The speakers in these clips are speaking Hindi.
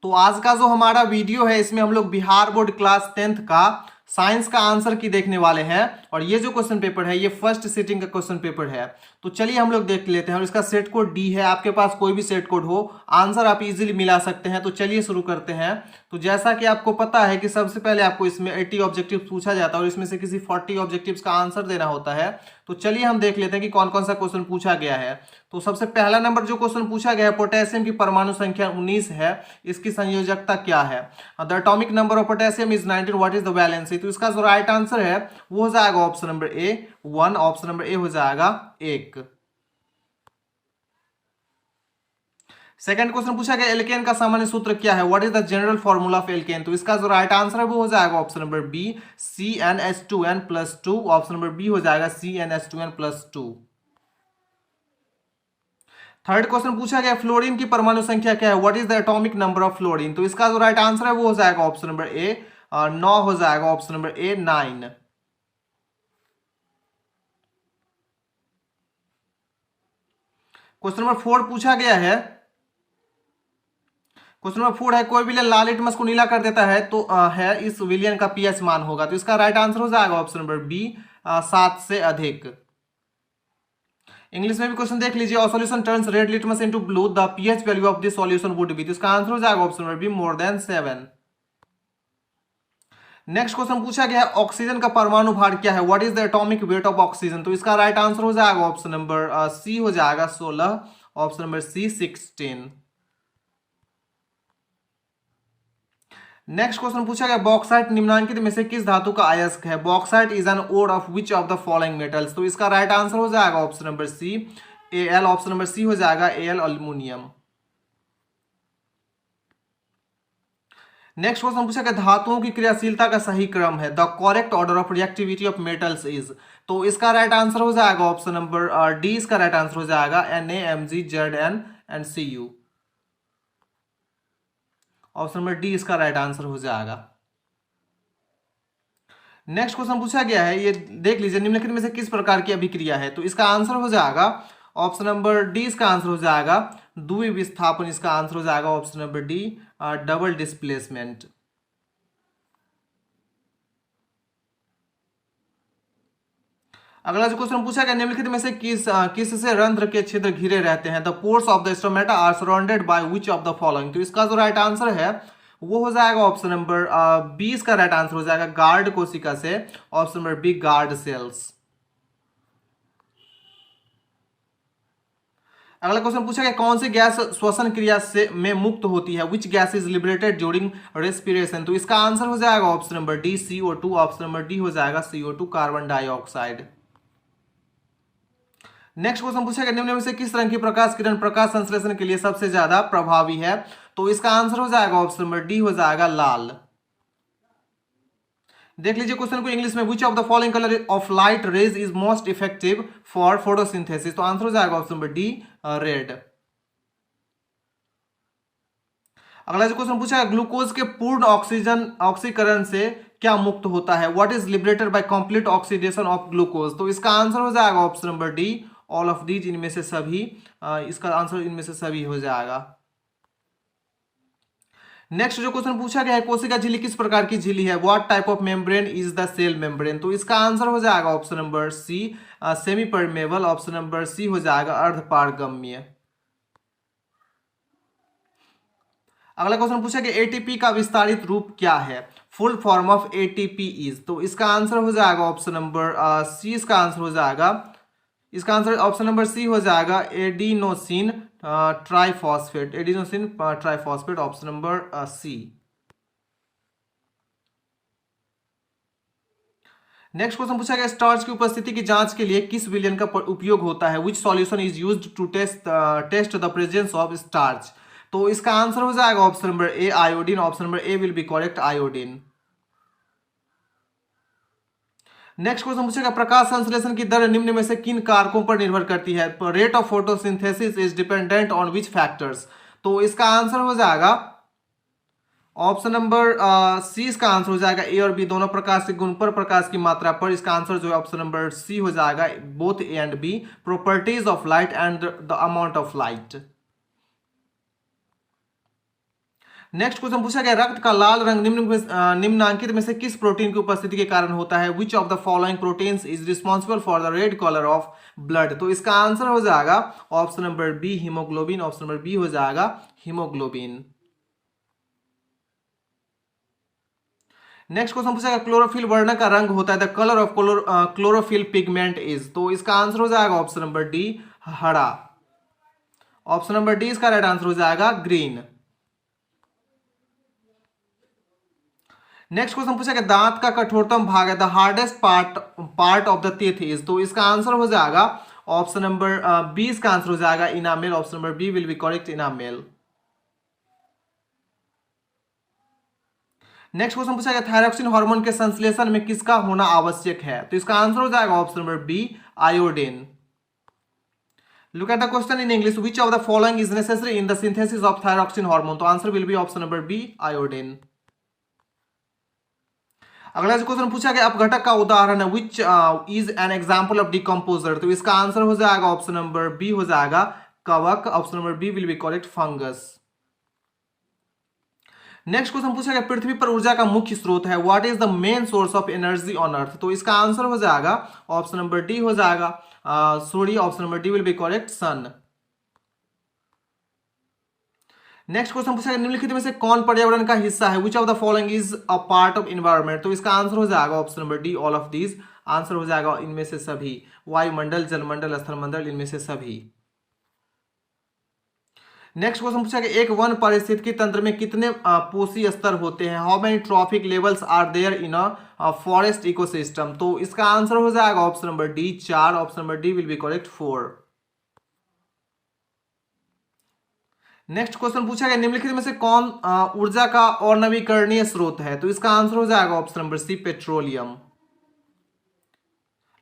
तो आज का जो हमारा वीडियो है इसमें हम लोग बिहार बोर्ड क्लास 10th का साइंस का आंसर की देखने वाले हैं। और ये जो क्वेश्चन पेपर है ये फर्स्ट सिटिंग का क्वेश्चन पेपर है। तो चलिए हम लोग देख लेते हैं। और इसका सेट कोड डी है, आपके पास कोई भी सेट कोड हो आंसर आप इजीली मिला सकते हैं। तो चलिए शुरू करते हैं। तो जैसा कि आपको पता है कि सबसे पहले आपको इसमें 80 ऑब्जेक्टिव्स पूछा जाता है और इसमें से किसी 40 ऑब्जेक्टिव्स का आंसर देना होता है। तो चलिए हम देख लेते हैं कि कौन कौन सा क्वेश्चन पूछा गया है। तो सबसे पहला नंबर जो क्वेश्चन पूछा गया है, पोटेशियम की परमाणु संख्या 19 है, इसकी संयोजकता क्या है? The atomic number of potassium is 19, what is the valency? तो इसका जो राइट आंसर है वो हो जाएगा ऑप्शन नंबर ए 1, ऑप्शन नंबर ए हो जाएगा 1। सेकंड क्वेश्चन पूछा गया एल्केन का सामान्य सूत्र क्या है? What is the general formula of alkane? तो इसका जो राइट आंसर है वो हो जाएगा option number B CnH2n+2, option number B हो जाएगा CnH2n+2। थर्ड क्वेश्चन पूछा गया फ्लोरीन की परमाणु संख्या क्या है? What is the atomic number of fluorine? तो इसका जो राइट आंसर है वो हो जाएगा ऑप्शन नंबर ए 9 हो जाएगा, ऑप्शन नंबर ए 9। क्वेश्चन नंबर 4 पूछा गया है, क्वेश्चन नंबर 4 है कोई विलेन लाल लिटमस को नीला कर देता है तो है इस विलियन का पीएच मान होगा? तो इसका राइट आंसर हो जाएगा ऑप्शन नंबर बी 7 से अधिक। इंग्लिश में भी क्वेश्चन देख लीजिए, solution turns red litmus into blue, the pH value of this solution would be? तो इसका आंसर हो जाएगा option number be more than 7। Next question पूछा गया है ऑक्सीजन का परमाणु भार क्या है? What is the atomic weight of oxygen? तो इसका राइट आंसर हो जाएगा ऑप्शन नंबर सी हो जाएगा 16, option number C 16। Next question पूछा गया बॉक्साइट निम्नांकित में से किस धातु का अयस्क है? Bauxite is an ore of which of the following metals? तो इसका राइट आंसर हो जाएगा option number C Al, option number C हो जाएगा Al अल्युमिनियम। नेक्स्ट क्वेश्चन पूछा गया धातुओं की क्रियाशीलता का सही क्रम है, the correct order of reactivity of metals is? तो इसका राइट आंसर हो जाएगा ऑप्शन नंबर डी, इसका राइट आंसर हो जाएगा Na, Mg, Zn and Cu, option number D इसका राइट आंसर हो जाएगा। नेक्स्ट क्वेश्चन पूछा गया है, ये देख लीजिए निम्नलिखित में से किस प्रकार की अभिक्रिया है? तो इसका आंसर हो जाएगा ऑप्शन नंबर डी, इसका आंसर हो जाएगा द्वि विस्थापन, इसका आंसर हो जाएगा option number D double displacement. अगला जो क्वेश्चन पूछा गया निम्नलिखित में से किस से रंध्र के छिद्र घिरे रहते हैं? The pores of the stomata are surrounded by which of the following? तो इसका जो राइट आंसर है वो हो जाएगा ऑप्शन नंबर 20 का राइट आंसर हो जाएगा गार्ड कोशिका से, option number B guard cells. अगला क्वेश्चन पूछा गया कौन सी गैस श्वसन क्रिया से में मुक्त होती है? Which gas is liberated during respiration? तो इसका आंसर हो जाएगा option number D CO2, option number D हो जाएगा CO2 carbon dioxide. Next question पूछा गया निम्न में से किस रंग की प्रकाश किरण प्रकाश संश्लेषण के लिए सबसे ज्यादा प्रभावी है? तो इसका आंसर हो जाएगा ऑप्शन नंबर डी हो जाएगा लाल। देख लीजिए क्वेश्चन को इंग्लिश में, विच of the following colour of light rays is most effective for photosynthesis? तो आंसर हो जाएगा ऑप्शन नंबर डी रेड। अगला जो क्वेश्चन पूछा है ग्लूकोज के पूर्ण ऑक्सीकरण से क्या मुक्त होता है? What is liberated bye complete oxidation of glucose? तो इसका आंसर हो जाएगा option number D all of these, इनमें से सभी, इसका आंसर इनमें से सभी हो जाएगा। नेक्स्ट जो क्वेश्चन पूछा गया है कोशिका झिल्ली किस प्रकार की झिल्ली है? What type of membrane is the cell membrane? तो इसका आंसर हो जाएगा option number C semi permeable, option number C हो जाएगा अर्धपारगम्य। अगला क्वेश्चन पूछा कि एटीपी का विस्तारित रूप क्या है? Full form of ATP is? तो इसका आंसर हो जाएगा ऑप्शन नंबर सी, इसका आंसर हो जाएगा, इसका आंसर ऑप्शन नंबर सी हो जाएगा adenosine triphosphate, adenosine triphosphate, option number C. Next question पूछा गया स्टार्च की उपस्थिति की जांच के लिए किस विलयन का उपयोग होता है? Which solution is used to test the presence of starch? तो इसका आंसर हो जाएगा option number A iodine, option number A will be correct iodine. Next question पूछेगा प्रकाश संश्लेषण की दर निम्न में से किन कारकों पर निर्भर करती है? Rate of photosynthesis is dependent on which factors? तो इसका आंसर हो जाएगा ऑप्शन नंबर सी, इसका आंसर हो जाएगा ए और बी दोनों प्रकाश के गुण पर, प्रकाश की मात्रा पर। इसका आंसर जो है ऑप्शन नंबर सी हो जाएगा both A and B, properties of light and the amount of light. Next question पूछा गया रक्त का लाल रंग निम्नांकित में से किस प्रोटीन की उपस्थिति के कारण होता है? Which of the following proteins is responsible for the red colour of blood? तो इसका आंसर हो जाएगा option number B haemoglobin. Option number B हो जाएगा हीमोग्लोबिन। नेक्स्ट क्वेश्चन पूछा क्लोरोफिल वर्ण का रंग होता है the colour of chlorophyll pigment is? तो इसका आंसर हो जाएगा ऑप्शन नंबर डी हरा। ऑप्शन नंबर डी इसका राइट आंसर हो जाएगा ग्रीन। नेक्स्ट क्वेश्चन पूछा दांत का कठोरतम भाग है the hardest part of the teeth is? तो इसका आंसर हो जाएगा ऑप्शन नंबर बी इसका आंसर हो जाएगा enamel. Option number B will be correct enamel. Next question पूछा गया थायरॉक्सिन हार्मोन के संश्लेषण में किसका होना आवश्यक है? तो इसका आंसर हो जाएगा option number B iodine. Look at the question in English which of the following is necessary in the synthesis of thyroxine hormone? तो answer will be option number B iodine. अगला जो क्वेश्चन पूछा गया अपघटक का उदाहरण है which is an example of decomposer? तो इसका आंसर हो जाएगा ऑप्शन नंबर बी हो जाएगा कवक। Option number B will be correct fungus. Next question पूछा गया पृथ्वी पर ऊर्जा का मुख्य स्रोत है what is the main source of energy on earth? तो इसका आंसर हो जाएगा ऑप्शन नंबर डी हो जाएगा सूर्य। Option number D will be correct sun. Next question पूछा गया निम्नलिखित में से कौन पर्यावरण का हिस्सा है which of the following is a part of environment? तो इसका आंसर हो जाएगा option number D all of these. Answer हो जाएगा इनमें से सभी वायुमंडल जलमंडल स्थलमंडल इनमें से सभी। नेक्स्ट क्वेश्चन पूछा गया एक वन पारिस्थितिकी तंत्र में कितने पोषी स्तर होते हैं? How many trophic levels are there in a forest ecosystem? तो इसका आंसर हो जाएगा option number D 4। Option number D will be correct 4। Next question पूछा गया निम्नलिखित में से कौन ऊर्जा का और नवीकरणीय स्रोत है? तो इसका आंसर हो जाएगा option number C petroleum.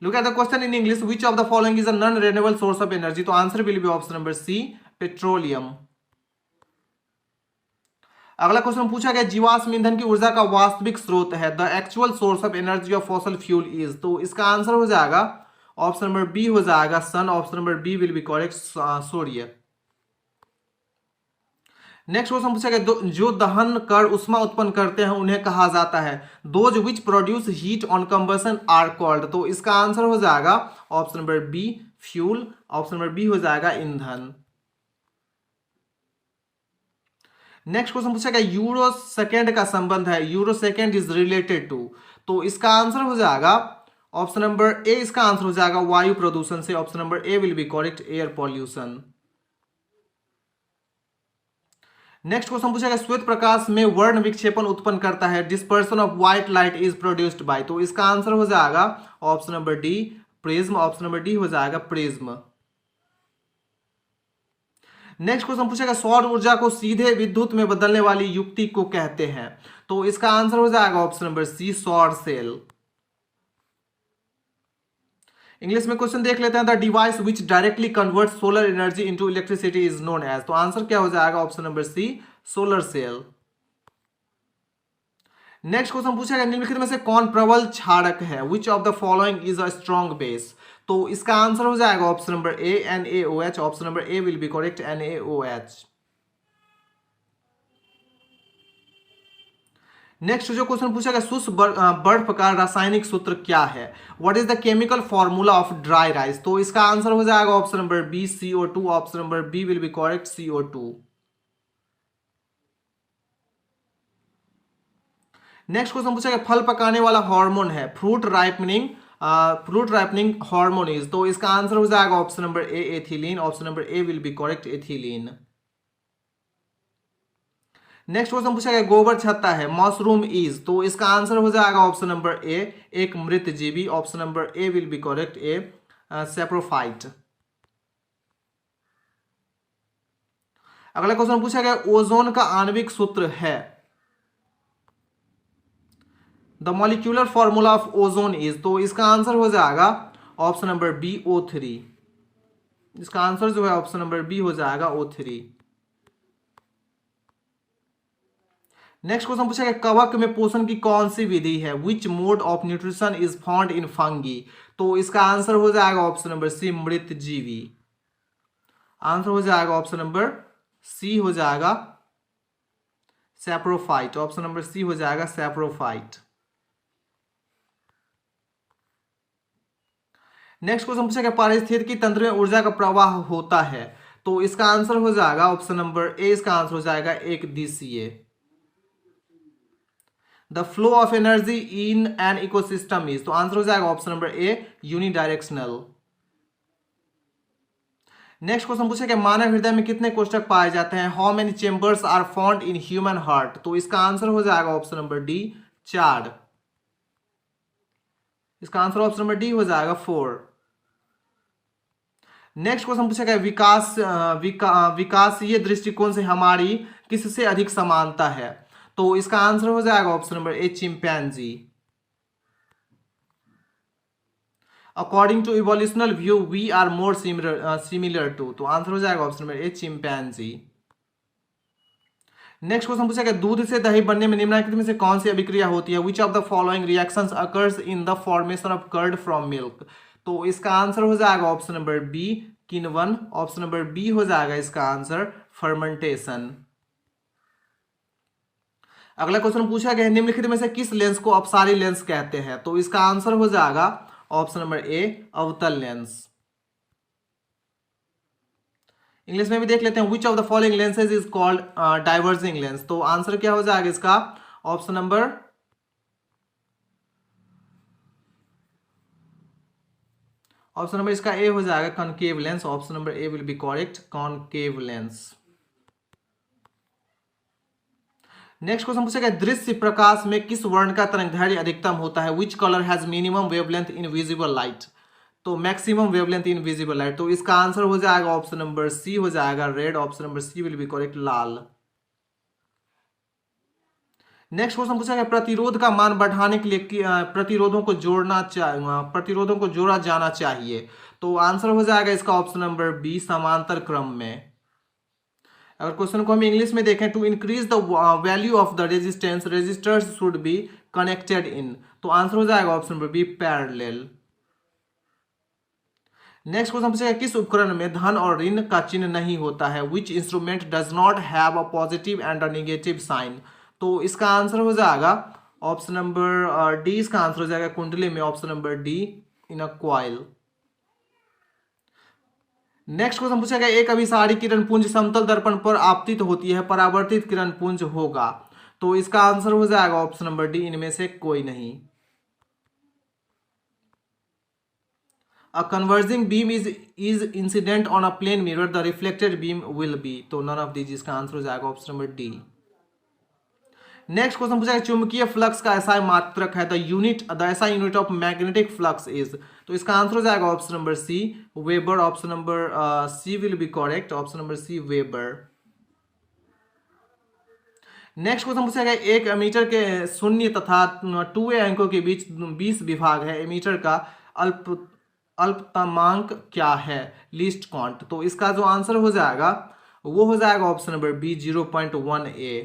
Look at the question in English which of the following is a non renewable source of energy? तो answer will be option number C petroleum. अगला क्वेश्चन पूछा गया जीवाश्म ईंधन की ऊर्जा का वास्तविक स्रोत है the actual source of energy of fossil fuel is? तो इसका आंसर हो जाएगा ऑप्शन नंबर बी हो जाएगा sun. Option number B will be correct सूर्य। नेक्स्ट क्वेश्चन पूछा गया जो दहन कर उष्मा उत्पन्न करते हैं उन्हें कहा जाता है those which produce heat on combustion are called? तो इसका आंसर हो जाएगा option number B fuel. Option number B हो जाएगा ईंधन। नेक्स्ट क्वेश्चन पूछा गया यूरो सेकेंड का संबंध है euro second is related to? तो इसका आंसर हो जाएगा ऑप्शन नंबर ए इसका आंसर हो जाएगा वायु प्रदूषण से। Option number A will be correct air pollution. Next question पूछा गया श्वेत प्रकाश में वर्ण विक्षेपण उत्पन्न करता है dispersion of white light is produced by? तो इसका आंसर हो जाएगा option number D prism. Option number D हो जाएगा प्रिज्म। नेक्स्ट क्वेश्चन पूछा गया सौर ऊर्जा को सीधे विद्युत में बदलने वाली युक्ति को कहते हैं? तो इसका आंसर हो जाएगा ऑप्शन नंबर सी सौर सेल। इंग्लिश में क्वेश्चन देख लेते हैं the device which directly convert solar energy into electricity is known as? तो आंसर क्या हो जाएगा option number C solar cell. Next question पूछा गया निम्नलिखित में से कौन प्रबल क्षारक है which of the following is a strong base? तो इसका आंसर हो जाएगा option number A NaOH। Option number A will be correct NaOH। Next जो क्वेश्चन पूछा गया शुष्क बर्फ का रासायनिक सूत्र क्या है? What is the chemical formula of dry rice? तो इसका आंसर हो जाएगा option number B CO2। Option number B will be correct CO2। Next question पूछा गया फल पकाने वाला हार्मोन है फ्रूट राइपनिंग हार्मोन इज? तो इसका आंसर हो जाएगा option number A ethylene. Option number A will be correct ethylene. Next question पूछा गया गोबर छत्ता है मशरूम इज? तो इसका आंसर हो जाएगा ऑप्शन नंबर ए एक मृत जीवी। Option number A will be correct A saprophyte. अगला क्वेश्चन पूछा गया ओजोन का आणविक सूत्र है the molecular formula of ozone is? तो इसका आंसर हो जाएगा ऑप्शन नंबर बी O3। इसका आंसर जो है ऑप्शन नंबर बी हो जाएगा O3। नेक्स्ट क्वेश्चन पूछा गया कवक में पोषण की कौन सी विधि है which mode of nutrition is found in fungi? तो इसका आंसर हो जाएगा ऑप्शन नंबर सी मृत जीवी। आंसर हो जाएगा ऑप्शन नंबर सी हो जाएगा सैप्रोफाइट, ऑप्शन नंबर सी हो जाएगा सैप्रोफाइट। नेक्स्ट क्वेश्चन पूछेगा पारिस्थितिकी तंत्र में ऊर्जा का प्रवाह होता है, तो इसका आंसर हो जाएगा ऑप्शन नंबर ए, इसका आंसर हो जाएगा एक दिशीय। The flow of energy in an ecosystem is, तो आंसर हो जाएगा option number A unidirectional. Next question पूछेगा मानव हृदय में कितने कोष्ठक पाए जाते हैं, how many chambers are found in human heart, तो इसका आंसर हो जाएगा ऑप्शन नंबर डी 4। इसका आंसर ऑप्शन नंबर डी हो जाएगा 4। नेक्स्ट क्वेश्चन पूछेगा विकासीय दृष्टिकोण से हमारी किससे अधिक समानता है, तो इसका आंसर हो जाएगा option number A chimpanzee. According to evolutional view we are more similar to, तो आंसर हो जाएगा option number A chimpanzee. Next question पूछेगा दूध से दही बनने में निम्नलिखित में से कौन सी अभिक्रिया होती है, which of the following reactions occurs in the formation of curd from milk, तो इसका आंसर हो जाएगा ऑप्शन नंबर बी किण्वन, ऑप्शन नंबर बी हो जाएगा इसका आंसर फर्मेंटेशन। अगला क्वेश्चन पूछा गया है निम्नलिखित में से किस लेंस को अपसारी लेंस कहते हैं, तो इसका आंसर हो जाएगा ऑप्शन नंबर ए अवतल लेंस। इंग्लिश में भी देख लेते हैं विच of the following lenses is called diverging lens, तो आंसर क्या हो जाएगा इसका ऑप्शन नंबर इसका ए हो जाएगा concave lens, option number A will be correct concave lens. Next question पूछेगा दृश्य प्रकाश में किस वर्ण का तरंगदैर्घ्य अधिकतम होता है, which colour has minimum wavelength in visible light, तो maximum wavelength in visible light, तो इसका आंसर हो जाएगा ऑप्शन नंबर सी हो जाएगा red, option number C will be correct लाल। नेक्स्ट क्वेश्चन पूछा गया प्रतिरोध का मान बढ़ाने के लिए प्रतिरोधों को जोड़ा जाना चाहिए, तो आंसर हो जाएगा इसका ऑप्शन नंबर बी समांतर क्रम में। अगर क्वेश्चन को हम इंग्लिश में देखें to increase the value of the resistance resistors should be connected in, तो आंसर हो जाएगा option number B parallel. Next question पूछेगा किस उपकरण में धन और ऋण का चिन्ह नहीं होता है, which instrument does not have a positive and a negative sign, तो इसका आंसर हो जाएगा ऑप्शन नंबर डी, इसका आंसर हो जाएगा कुंडली में, option number D in a coil. Next question पूछेगा एक अभिसारी किरण पुंज समतल दर्पण पर आपतित होती है, परावर्तित किरण पुंज होगा, तो इसका आंसर हो जाएगा ऑप्शन नंबर डी इनमें से कोई नहीं। A converging beam is incident on a plane mirror, the reflected beam will be, तो none of these, इसका आंसर हो जाएगा option number D. Next question पूछा है चुंबकीय फ्लक्स का ऐसा मात्रक है the SI unit of magnetic flux is, तो इसका आंसर हो जाएगा option number C weber, option number C will be correct, option number C weber. Next question पूछा गया एक एमीटर के शून्य तथा 2 अंकों के बीच 20 विभाग है, एमीटर का अल्पतमांक क्या है, लीस्ट काउंट, तो इसका जो आंसर हो जाएगा वो हो जाएगा option number B 0.1a।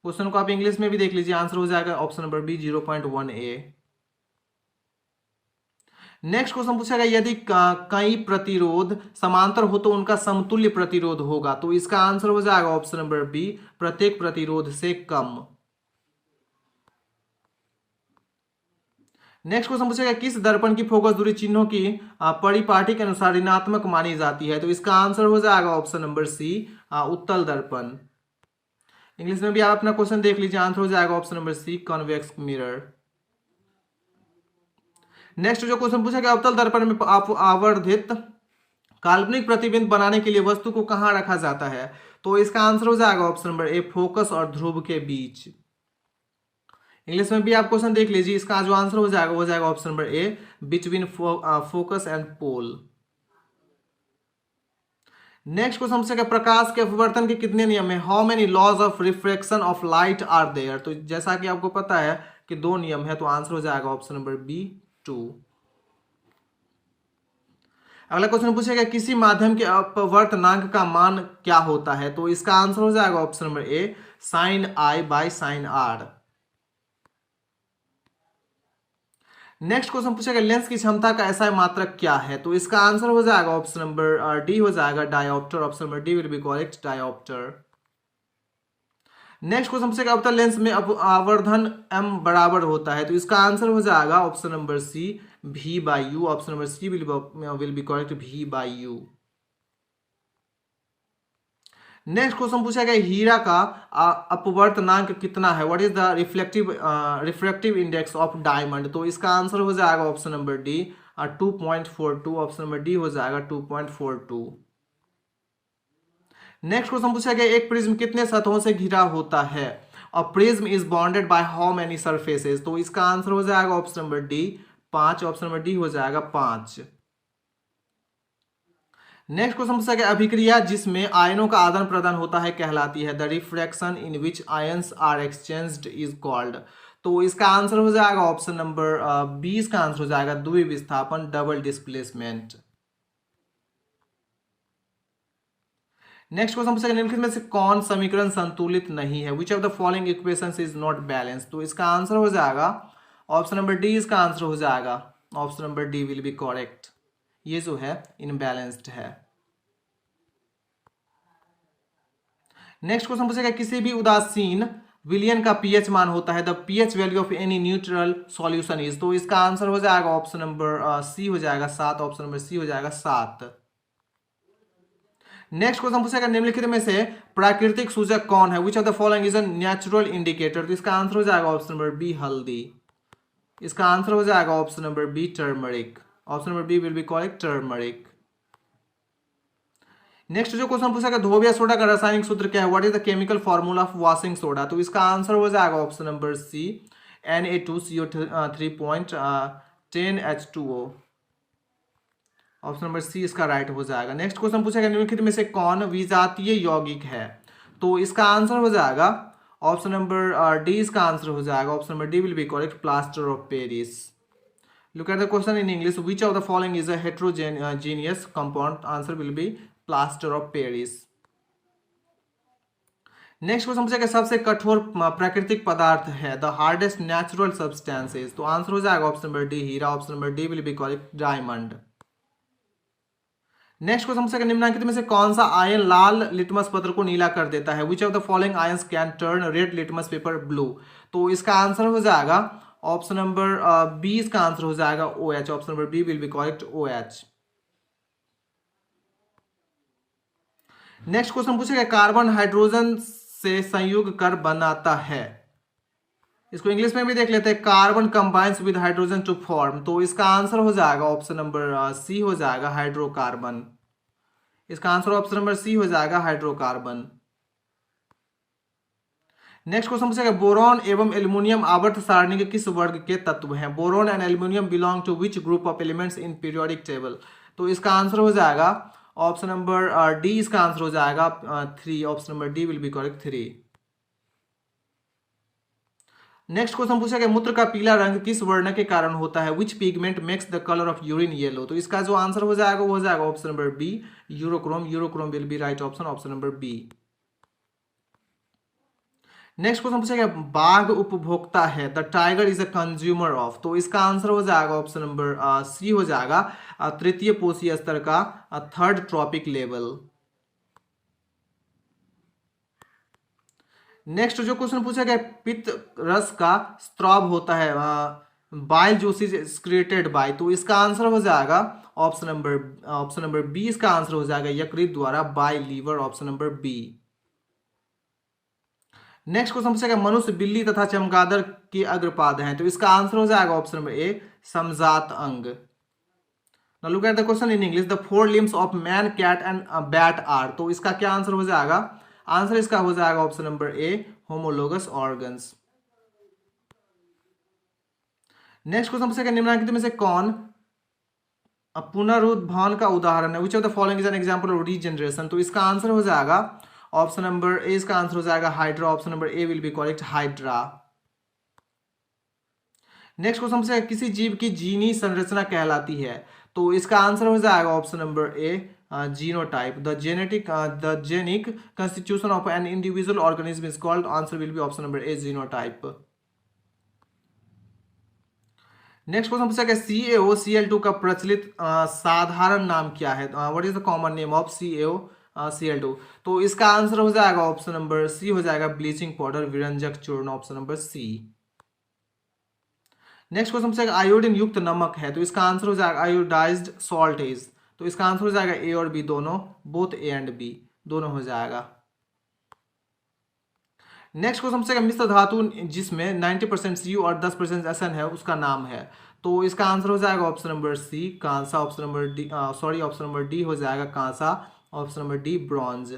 Question को आप इंग्लिश में भी देख लीजिए, आंसर हो जाएगा option number B 0.1a। Next question पूछा गया यदि कई प्रतिरोध समांतर हो तो उनका समतुल्य प्रतिरोध होगा, तो इसका आंसर हो जाएगा ऑप्शन नंबर बी प्रत्येक प्रतिरोध से कम। नेक्स्ट क्वेश्चन पूछेगा किस दर्पण की फोकस दूरी चिन्हों की परिपाटी के अनुसार ऋणात्मक मानी जाती है, तो इसका आंसर हो जाएगा ऑप्शन नंबर सी उत्तल दर्पण। इंग्लिश में भी आप अपना क्वेश्चन देख लीजिए, आंसर हो जाएगा option number C convex mirror. Next जो क्वेश्चन पूछा गया अवतल दर्पण में आवर्धित काल्पनिक प्रतिबिंब बनाने के लिए वस्तु को कहां रखा जाता है, तो इसका आंसर हो जाएगा ऑप्शन नंबर ए फोकस और ध्रुव के बीच। इंग्लिश में भी आप क्वेश्चन देख लीजिए, इसका जो आंसर हो जाएगा option number A between focus and pole. Next question पूछेगा प्रकाश के अपवर्तन के कितने नियम है, how many laws of refraction of light are there, तो जैसा कि आपको पता है कि 2 नियम है, तो आंसर हो जाएगा ऑप्शन नंबर बी 2। अगला क्वेश्चन पूछेगा किसी माध्यम के अपवर्तनांक का मान क्या होता है, तो इसका आंसर हो जाएगा option number A sine i by sine r. Next question पूछेगा लेंस की क्षमता का ऐसा मात्रक क्या है, तो इसका आंसर हो जाएगा ऑप्शन नंबर डी हो जाएगा dioptre, option number D will be correct dioptre. Next question पूछेगा अवतल लेंस में आवर्धन m बराबर होता है, तो इसका आंसर हो जाएगा option number C v by u. Option number C will be correct, v by u. Next question पूछा गया हीरा का अपवर्तनांक कितना है, what is the refractive index of diamond, तो इसका आंसर हो जाएगा option number D 2.42। Option number D हो जाएगा 2.42। नेक्स्ट क्वेश्चन पूछा गया एक प्रिज्म कितने सतहों से घिरा होता है, a prism is bonded by how many surfaces, तो इसका आंसर हो जाएगा option number D 5। Option number D हो जाएगा 5। नेक्स्ट क्वेश्चन पूछा गया अभिक्रिया जिसमें आयनों का आदान प्रदान होता है कहलाती है, the refraction in which ions are exchanged is called, तो इसका आंसर हो जाएगा ऑप्शन नंबर 20 का आंसर हो जाएगा द्विविस्थापन, डबल डिस्प्लेसमेंट। नेक्स्ट क्वेश्चन पूछा गया निम्नलिखित में से कौन समीकरण संतुलित नहीं है, which of the following equations is not balance, तो इसका आंसर हो जाएगा ऑप्शन नंबर डी। इसका आंसर हो जाएगा option number D will be correct, ये जो है इनबैलेंस्ड है। नेक्स्ट क्वेश्चन पूछेगा किसी भी उदासीन विलयन का पीएच मान होता है, the pH value of any neutral solution is, तो इसका आंसर हो जाएगा ऑप्शन नंबर सी हो जाएगा 7। ऑप्शन नंबर सी हो जाएगा 7। नेक्स्ट क्वेश्चन पूछेगा निम्नलिखित में से प्राकृतिक सूचक कौन है, which of the following is a natural indicator, तो इसका आंसर हो जाएगा ऑप्शन नंबर बी हल्दी। इसका आंसर हो जाएगा option number B turmeric. Option number B will be correct, turmeric. Next जो क्वेश्चन पूछा धोबिया सोडा का रासायनिक सूत्र क्या है, what is the chemical formula of washing soda, तो इसका आंसर हो जाएगा option number C Na2CO3.10H2O। Option number C इसका राइट हो जाएगा। नेक्स्ट क्वेश्चन पूछेगा निम्नलिखित में से कौन विजातीय यौगिक है, तो इसका आंसर हो जाएगा ऑप्शन नंबर डी। इसका आंसर हो जाएगा option number D will be correct, plaster of Paris. Look at the question in English. Which of the following is a heterogeneous compound? Answer will be plaster of Paris. Next question पूछेगा सबसे कठोर प्राकृतिक पदार्थ है, द हार्डेस्ट नेचुरल सब्सटेंसेस, तो आंसर हो जाएगा ऑप्शन नंबर डी हीरा। Option number D will be correct, diamond. Next question पूछेगा निम्नलिखित में से कौन सा आयन लाल लिटमस पत्र को नीला कर देता है, which of the following ions can turn red litmus paper blue, तो इसका आंसर हो जाएगा ऑप्शन नंबर 20 का आंसर हो जाएगा OH। Option number B will be correct, OH। Next question पूछेगा कार्बन हाइड्रोजन से संयुग कर बनाता है, इसको इंग्लिश में भी देख लेते हैं, carbon combines with hydrogen to form, तो इसका आंसर हो जाएगा ऑप्शन नंबर सी हो जाएगा हाइड्रोकार्बन। इसका आंसर ऑप्शन नंबर सी हो जाएगा हाइड्रोकार्बन। नेक्स्ट क्वेश्चन पूछेगा बोरॉन एवं एल्युमिनियम आवर्त सारणी के किस वर्ग के तत्व हैं, boron and aluminium belong to which group of elements in periodic table, तो इसका आंसर हो जाएगा ऑप्शन नंबर डी। इसका आंसर हो जाएगा 3। Option number D will be correct, 3। Next question पूछेगा मूत्र का पीला रंग किस वर्ण के कारण होता है, which pigment makes the colour of urine yellow, तो इसका जो आंसर हो जाएगा वो हो जाएगा option number B urochrome. Urochrome will be right option, option number B. Next question पूछेगा बाघ उपभोक्ता है, the tiger is a consumer of, तो इसका आंसर हो जाएगा ऑप्शन नंबर सी हो जाएगा तृतीय पोषीय स्तर का थर्ड ट्रॉपिक लेवल। नेक्स्ट जो क्वेश्चन पूछा गया पित्त रस का स्त्राव होता है, bile juice is created by, तो इसका आंसर हो जाएगा ऑप्शन नंबर बी। इसका आंसर हो जाएगा यकृत द्वारा, by liver. Option number B. Next question पूछेगा मनुष्य, बिल्ली तथा चमगादड़ के अग्रपाद हैं, तो इसका आंसर हो जाएगा ऑप्शन नंबर ए समजात अंग। Now look at the question in English, the 4 limbs of man cat and bat are, तो इसका क्या आंसर हो जाएगा, आंसर इसका हो जाएगा ऑप्शन नंबर ए होमोलोगस ऑर्गन्स। नेक्स्ट क्वेश्चन पूछेगा निम्नलिखित में से कौन पुनरुत्थान का उदाहरण है, which of the following is an example of regeneration, तो इसका आंसर हो जाएगा ऑप्शन नंबर ए। इसका आंसर हो जाएगा hydra. Option number A will be correct, hydra. Next question से किसी जीव की जीनी संरचना कहलाती है, तो इसका आंसर हो जाएगा option number A genotype. The genic constitution of an individual organism is called, answer will be option number A genotype. Next question पूछा CaO Cl2 का प्रचलित साधारण नाम क्या है, what is the common name of CaO Cl2। तो इसका आंसर हो जाएगा ऑप्शन नंबर सी हो जाएगा, ब्लीचिंग पाउडर, विरंजक चूर्ण, option number C. Next question पूछेगा आयोडीन युक्त नमक है, तो इसका आंसर हो जाएगा आयोडाइज्ड सॉल्ट इज। तो इसका आंसर हो जाएगा ए और बी दोनों, बोथ ए एंड बी दोनों हो जाएगा। नेक्स्ट क्वेश्चन पूछेगा मिश्र धातु जिसमें 90% Cu और 10% Sn है उसका नाम है, तो इसका आंसर हो जाएगा ऑप्शन नंबर सी कांसा, option number D option number D हो जाएगा कांसा, option number D bronze.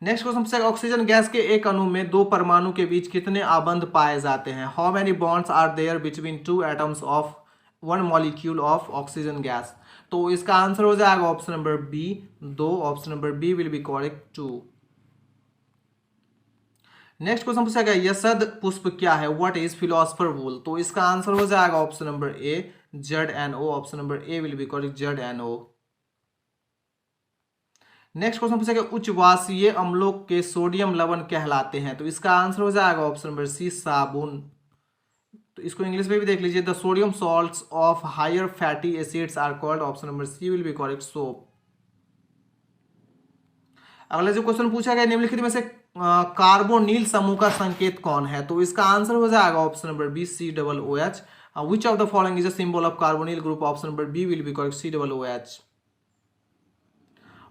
Next question पूछेगा ऑक्सीजन गैस के एक अणु में दो परमाणु के बीच कितने आबंध पाए जाते हैं? How many bonds are there between two atoms of one molecule of oxygen gas? तो इसका आंसर हो जाएगा ऑप्शन नंबर बी दो, option number B will be correct 2। Next question पूछा गया यशद पुष्प क्या है? What is philosopher wool? तो इसका आंसर हो जाएगा option number A ZnO, option number A will be correct ZnO। Next question पूछा गया उच्च वाष्पीय अम्लों के सोडियम लवण कहलाते हैं, तो इसका आंसर हो जाएगा ऑप्शन नंबर सी साबुन। तो इसको इंग्लिश में भी देख लीजिए, the sodium salts of higher fatty acids are called, option number C will be correct soap. अगला जो क्वेश्चन पूछा गया निम्नलिखित में से कार्बोनिल समूह का संकेत कौन है? तो इसका आंसर हो जाएगा option number B COOH। Which of the following is a symbol of carbonyl group? Option number B will be correct COOH।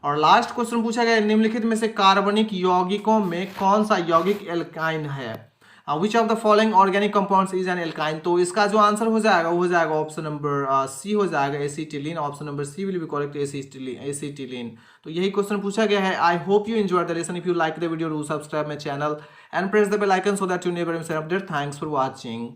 और लास्ट क्वेश्चन पूछा गया निम्नलिखित में से कार्बनिक यौगिकों में कौन सा यौगिक एल्काइन है? Which of the following organic compounds is an alkyne? तो इसका जो आंसर हो जाएगा वो हो जाएगा ऑप्शन नंबर सी हो जाएगा acetylene, option number C will be correct acetylene. तो यही क्वेश्चन पूछा गया है। I hope you enjoyed the lesson. If you like the video do subscribe my channel and press the bell icon so that you never miss an update. Thanks for watching.